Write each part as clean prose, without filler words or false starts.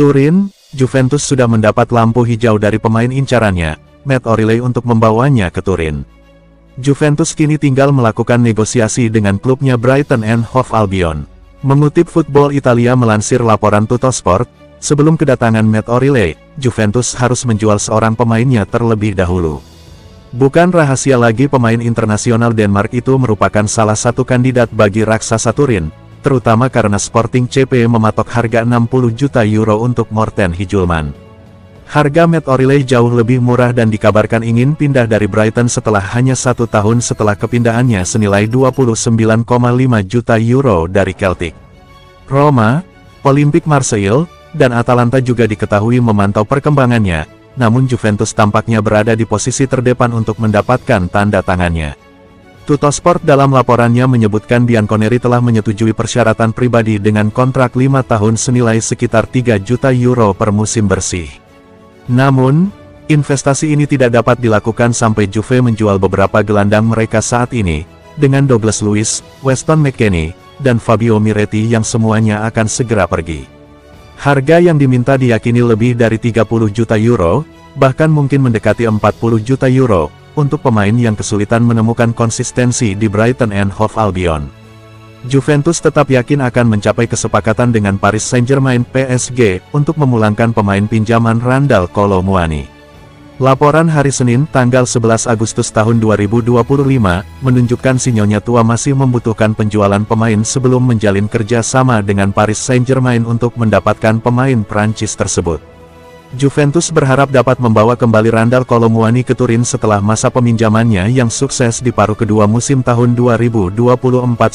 Turin, Juventus sudah mendapat lampu hijau dari pemain incarannya, Matt O'Riley untuk membawanya ke Turin. Juventus kini tinggal melakukan negosiasi dengan klubnya Brighton and Hove Albion. Mengutip Football Italia melansir laporan Tuttosport, sebelum kedatangan Matt O'Riley, Juventus harus menjual seorang pemainnya terlebih dahulu. Bukan rahasia lagi pemain internasional Denmark itu merupakan salah satu kandidat bagi raksasa Turin, terutama karena Sporting CP mematok harga 60 juta euro untuk Morten Hjulmand. Harga Matt O'Riley jauh lebih murah dan dikabarkan ingin pindah dari Brighton setelah hanya 1 tahun setelah kepindahannya senilai 29,5 juta euro dari Celtic. Roma, Olympique Marseille, dan Atalanta juga diketahui memantau perkembangannya, namun Juventus tampaknya berada di posisi terdepan untuk mendapatkan tanda tangannya. Tuttosport dalam laporannya menyebutkan Bianconeri telah menyetujui persyaratan pribadi dengan kontrak 5 tahun senilai sekitar 3 juta euro per musim bersih. Namun, investasi ini tidak dapat dilakukan sampai Juve menjual beberapa gelandang mereka saat ini, dengan Douglas Luiz, Weston McKennie, dan Fabio Miretti yang semuanya akan segera pergi. Harga yang diminta diyakini lebih dari 30 juta euro, bahkan mungkin mendekati 40 juta euro, untuk pemain yang kesulitan menemukan konsistensi di Brighton and Hove Albion. Juventus tetap yakin akan mencapai kesepakatan dengan Paris Saint-Germain (PSG) untuk memulangkan pemain pinjaman Randal Kolo Muani. Laporan hari Senin tanggal 11 Agustus tahun 2025 menunjukkan si Nyonya tua masih membutuhkan penjualan pemain sebelum menjalin kerja sama dengan Paris Saint-Germain untuk mendapatkan pemain Prancis tersebut. Juventus berharap dapat membawa kembali Randal Kolo Muani ke Turin setelah masa peminjamannya yang sukses di paruh kedua musim tahun 2024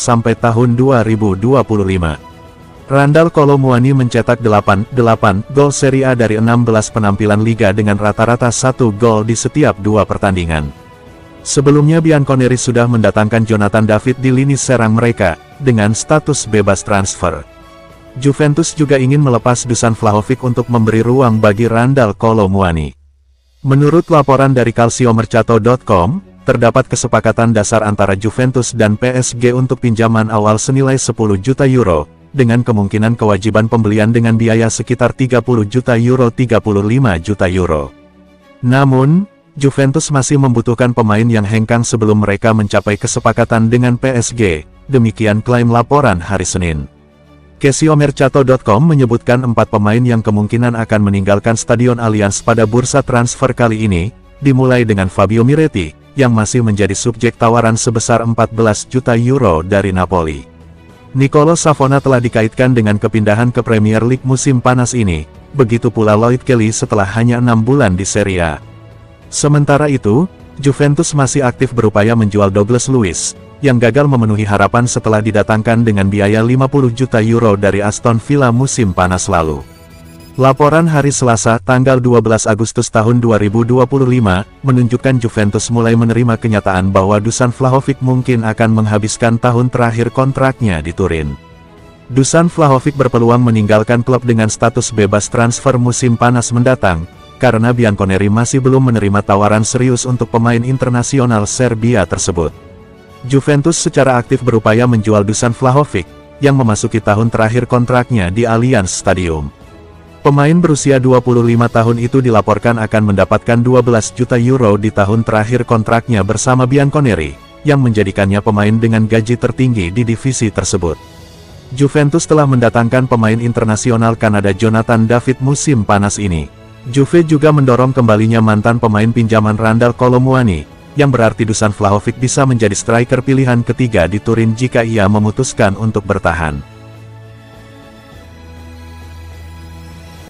sampai tahun 2025. Randal Kolo Muani mencetak 8 gol Serie A dari 16 penampilan liga dengan rata-rata 1 gol di setiap 2 pertandingan. Sebelumnya Bianconeri sudah mendatangkan Jonathan David di lini serang mereka, dengan status bebas transfer. Juventus juga ingin melepas Dusan Vlahovic untuk memberi ruang bagi Randal Kolo Muani. Menurut laporan dari calciomercato.com, terdapat kesepakatan dasar antara Juventus dan PSG untuk pinjaman awal senilai 10 juta euro, dengan kemungkinan kewajiban pembelian dengan biaya sekitar 30 juta euro 35 juta euro. Namun, Juventus masih membutuhkan pemain yang hengkang sebelum mereka mencapai kesepakatan dengan PSG, demikian klaim laporan hari Senin. Calciomercato.com menyebutkan 4 pemain yang kemungkinan akan meninggalkan Stadion Allianz pada bursa transfer kali ini, dimulai dengan Fabio Miretti, yang masih menjadi subjek tawaran sebesar 14 juta euro dari Napoli. Nicolo Savona telah dikaitkan dengan kepindahan ke Premier League musim panas ini, begitu pula Lloyd Kelly setelah hanya 6 bulan di Serie A. Sementara itu, Juventus masih aktif berupaya menjual Douglas Luiz, yang gagal memenuhi harapan setelah didatangkan dengan biaya 50 juta euro dari Aston Villa musim panas lalu. Laporan hari Selasa tanggal 12 Agustus tahun 2025 menunjukkan Juventus mulai menerima kenyataan bahwa Dusan Vlahovic mungkin akan menghabiskan tahun terakhir kontraknya di Turin. Dusan Vlahovic berpeluang meninggalkan klub dengan status bebas transfer musim panas mendatang, karena Bianconeri masih belum menerima tawaran serius untuk pemain internasional Serbia tersebut. Juventus secara aktif berupaya menjual Dusan Vlahovic, yang memasuki tahun terakhir kontraknya di Allianz Stadium. Pemain berusia 25 tahun itu dilaporkan akan mendapatkan 12 juta euro di tahun terakhir kontraknya bersama Bianconeri, yang menjadikannya pemain dengan gaji tertinggi di divisi tersebut. Juventus telah mendatangkan pemain internasional Kanada Jonathan David musim panas ini. Juve juga mendorong kembalinya mantan pemain pinjaman Randal Kolo Muani, yang berarti Dusan Vlahovic bisa menjadi striker pilihan ketiga di Turin jika ia memutuskan untuk bertahan.